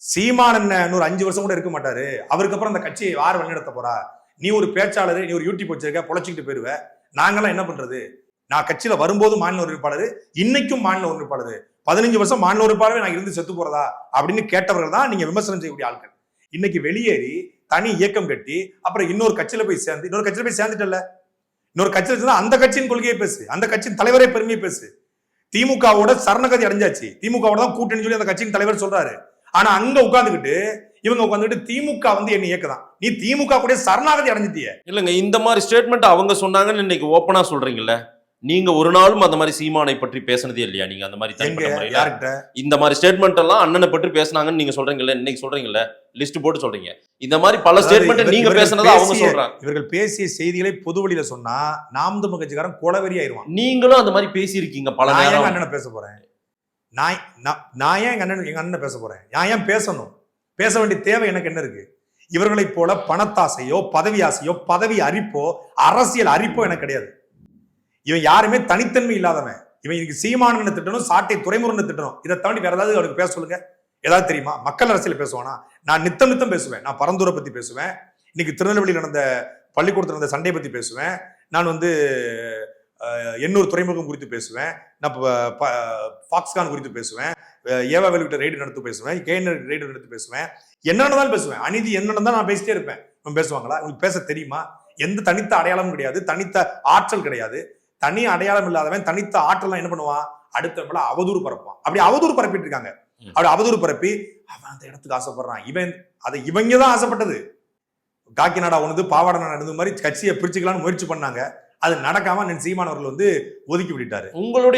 சீமான் என்ன இன்னொரு 5 வருஷம் கூட இருக்க மாட்டாரு. அவருக்கு அப்புறம் அந்த கட்சியை யார் வழிநடத்த போறா? நீ ஒரு பேச்சாளர், நீ ஒரு யூடியூப் வச்சிருக்க, பொழைச்சிக்கிட்டு போயிருவ. நாங்கெல்லாம் என்ன பண்றது? நான் கட்சியில வரும்போது மாநில ஒருங்கிணைப்பாளர், இன்னைக்கும் மாநில ஒருங்கிணைப்பாளர், 15 வருஷம் மாநில ஒருங்கிணைப்பாளர் நான் இருந்து செத்து போறதா அப்படின்னு கேட்டவர்கள் தான் நீங்க விமர்சனம் செய்யக்கூடிய ஆட்கள். இன்னைக்கு வெளியேறி தனி இயக்கம் கட்டி அப்புறம் இன்னொரு கட்சியில போய் சேர்ந்து, இன்னொரு கட்சியில போய் சேர்ந்துட்டல, இன்னொரு கட்சியில சேர்ந்து அந்த கட்சியின் கொள்கையை பேசு, அந்த கட்சியின் தலைவரை பெருமையை பேசு. திமுகவோட சரணகதி அடைஞ்சாச்சு, திமுகவோட தான் கூட்டணி சொல்லி அந்த கட்சியின் தலைவர் சொல்றாரு. ஆனா அங்க உட்கார்ந்துகிட்டு இவங்க உட்காந்துட்டு திமுக வந்து என்ன இயக்கதான், நீ திமுக கூட சரணாகதி அடைஞ்சிட்டிய. இல்லங்க, இந்த மாதிரி ஸ்டேட்மெண்ட் அவங்க சொன்னாங்கன்னு இன்னைக்கு ஓப்பனா சொல்றீங்கல்ல, நீங்க ஒரு நாளும் அந்த மாதிரி சீமானை பற்றி பேசினதே இல்லையா? நீங்க அந்த மாதிரி தனிப்பட்ட முறையில இந்த மாதிரி ஸ்டேட்மெண்ட் எல்லாம் அண்ணனை பற்றி பேசினாங்கன்னு நீங்க சொல்றீங்கல்ல, இன்னைக்கு சொல்றீங்கல்ல, லிஸ்ட் போட்டு சொல்றீங்க. இந்த மாதிரி பல ஸ்டேட்மெண்ட் நீங்க பேசினதா அவங்க சொல்றாங்க. இவர்கள் பேசிய செய்திகளை பொது வழியில சொன்னா நாம் தமிழ் கட்சிக்காரன் கொலவெறி ஆயிருவான். நீங்களும் அந்த மாதிரி பேசியிருக்கீங்க பல நேரம். அண்ணனை பேச போறேன், நான் ஏன் எங்க அண்ணன் பேச போறேன்? நான் ஏன் பேசணும்? பேச வேண்டிய தேவை எனக்கு என்ன இருக்கு? இவர்களை போல பணத்தாசையோ பதவி ஆசையோ பதவி அரிப்போ அரசியல் அரிப்போ எனக்கு கிடையாது. இவன் யாருமே தனித்தன்மை இல்லாதவன். இவன் இன்னைக்கு சீமானன்னு திட்டணும், சாட்டை துறைமுருகன் திட்டணும். இதை தாண்டி வேற ஏதாவது அவருக்கு பேச சொல்லுங்க. ஏதாவது தெரியுமா? மக்கள் அரசியல் பேசுவானா? நான் நித்தம் பேசுவேன். நான் பரந்தூரை பத்தி பேசுவேன், இன்னைக்கு திருநெல்வேலியில் நடந்த பள்ளிக்கூடத்தில் நடந்த சண்டை பத்தி பேசுவேன், நான் வந்து எண்ணூர் துறைமுகம் குறித்து பேசுவேன், நான் ஃபாக்ஸ்கான் குறித்து பேசுவேன், ஏவாவேல் விட்ட ரைடு நடத்து பேசுவேன், கேஎன்ஆர் ரைடு நடத்து பேசுவேன், என்னென்னதான் பேசுவேன். அநீதி என்னென்னு நான் பேசிட்டே இருப்பேன். பேசுவாங்களா? உங்களுக்கு பேச தெரியுமா? எந்த தனித்த அடையாளமும் கிடையாது, தனித்த ஆற்றல் கிடையாது. தனி அடையாளம் இல்லாதவன் தனித்த ஆற்றல் என்ன பண்ணுவான்? அடுத்த அவதூறு பரப்பான். அப்படி அவதூறு பரப்பிட்டு இருக்காங்க. அப்படி அவதூறு பரப்பி அவன் அந்த இடத்துக்கு ஆசைப்படுறான். இவங்க தான் ஆசைப்பட்டது. காக்கிநாடா ஒன்று பாவாடை நடந்த மாதிரி கட்சியை பிரிச்சுக்கலாம்னு முயற்சி பண்ணாங்க. அது நடக்காம சீமான் அவர்கள் வந்து ஒதுக்கி விட்டாரு. உங்களுடைய